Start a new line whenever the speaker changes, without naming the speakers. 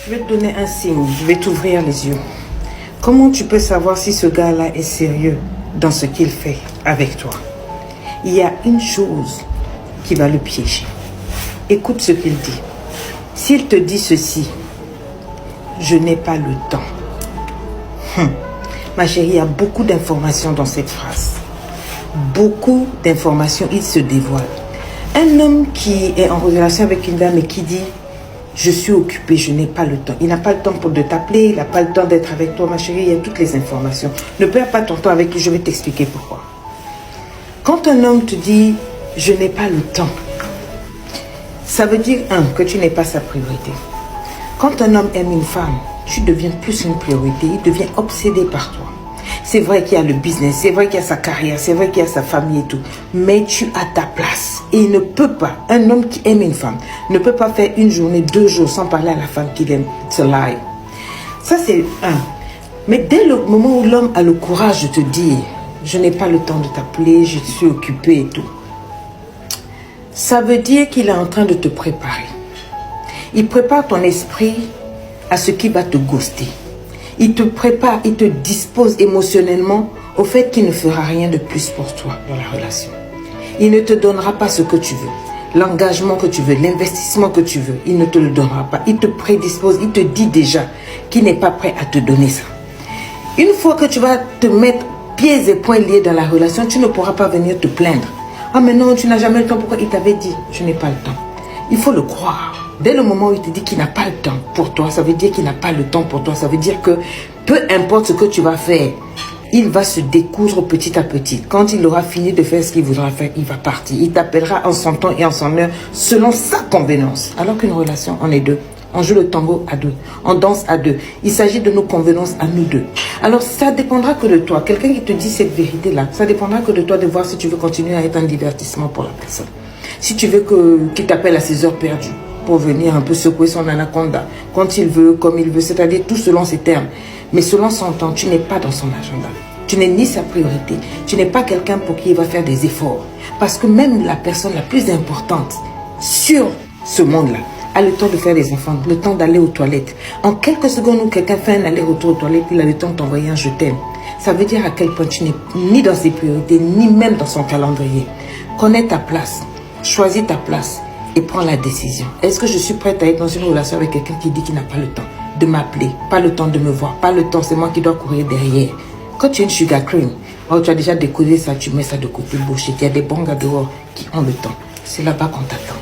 Je vais te donner un signe, je vais t'ouvrir les yeux. Comment tu peux savoir si ce gars-là est sérieux dans ce qu'il fait avec toi? Il y a une chose qui va le piéger. Écoute ce qu'il dit. S'il te dit ceci, je n'ai pas le temps. Ma chérie, il y a beaucoup d'informations dans cette phrase. Beaucoup d'informations, il se dévoile. Un homme qui est en relation avec une dame et qui dit je suis occupé, je n'ai pas le temps. Il n'a pas le temps de t'appeler, il n'a pas le temps d'être avec toi, ma chérie, il y a toutes les informations. Ne perds pas ton temps avec lui, je vais t'expliquer pourquoi. Quand un homme te dit je n'ai pas le temps, ça veut dire, que tu n'es pas sa priorité. Quand un homme aime une femme, tu deviens plus une priorité, il devient obsédé par toi. C'est vrai qu'il y a le business, c'est vrai qu'il y a sa carrière, c'est vrai qu'il y a sa famille et tout. Mais tu as ta place. Et il ne peut pas, un homme qui aime une femme, ne peut pas faire une journée, 2 jours sans parler à la femme qu'il aime. C'est live. Ça, c'est un. Mais dès le moment où l'homme a le courage de te dire, je n'ai pas le temps de t'appeler, je suis occupé et tout. Ça veut dire qu'il est en train de te préparer. Il prépare ton esprit à ce qui va te ghoster. Il te prépare, il te dispose émotionnellement au fait qu'il ne fera rien de plus pour toi dans la relation. Il ne te donnera pas ce que tu veux, l'engagement que tu veux, l'investissement que tu veux. Il ne te le donnera pas. Il te prédispose, il te dit déjà qu'il n'est pas prêt à te donner ça. Une fois que tu vas te mettre pieds et poings liés dans la relation, tu ne pourras pas venir te plaindre. Ah mais non, tu n'as jamais le temps. Pourquoi? Il t'avait dit, je n'ai pas le temps. Il faut le croire. Dès le moment où il te dit qu'il n'a pas le temps pour toi, ça veut dire qu'il n'a pas le temps pour toi. Ça veut dire que peu importe ce que tu vas faire, il va se découdre petit à petit. Quand il aura fini de faire ce qu'il voudra faire, il va partir. Il t'appellera en son temps et en son heure selon sa convenance. Alors qu'une relation, on est deux. On joue le tango à deux. On danse à deux. Il s'agit de nos convenances à nous deux. Alors ça dépendra que de toi. Quelqu'un qui te dit cette vérité-là, ça dépendra que de toi de voir si tu veux continuer à être un divertissement pour la personne. Si tu veux qu'il t'appelle à ses heures perdues pour venir un peu secouer son anaconda, quand il veut, comme il veut, c'est-à-dire tout selon ses termes. Mais selon son temps, tu n'es pas dans son agenda. Tu n'es ni sa priorité. Tu n'es pas quelqu'un pour qui il va faire des efforts. Parce que même la personne la plus importante sur ce monde-là a le temps de faire des enfants, le temps d'aller aux toilettes. En quelques secondes où quelqu'un fait un aller-retour aux toilettes, il a le temps de t'envoyer un je t'aime. Ça veut dire à quel point tu n'es ni dans ses priorités, ni même dans son calendrier. Connais ta place, choisis ta place et prends la décision. Est-ce que je suis prête à être dans une relation avec quelqu'un qui dit qu'il n'a pas le temps de m'appeler, pas le temps de me voir, pas le temps, c'est moi qui dois courir derrière. Quand tu es une sugar cream, tu as déjà décodé ça, tu mets ça de côté, bullshit. Il y a des bons gars dehors qui ont le temps. C'est là-bas qu'on t'attend.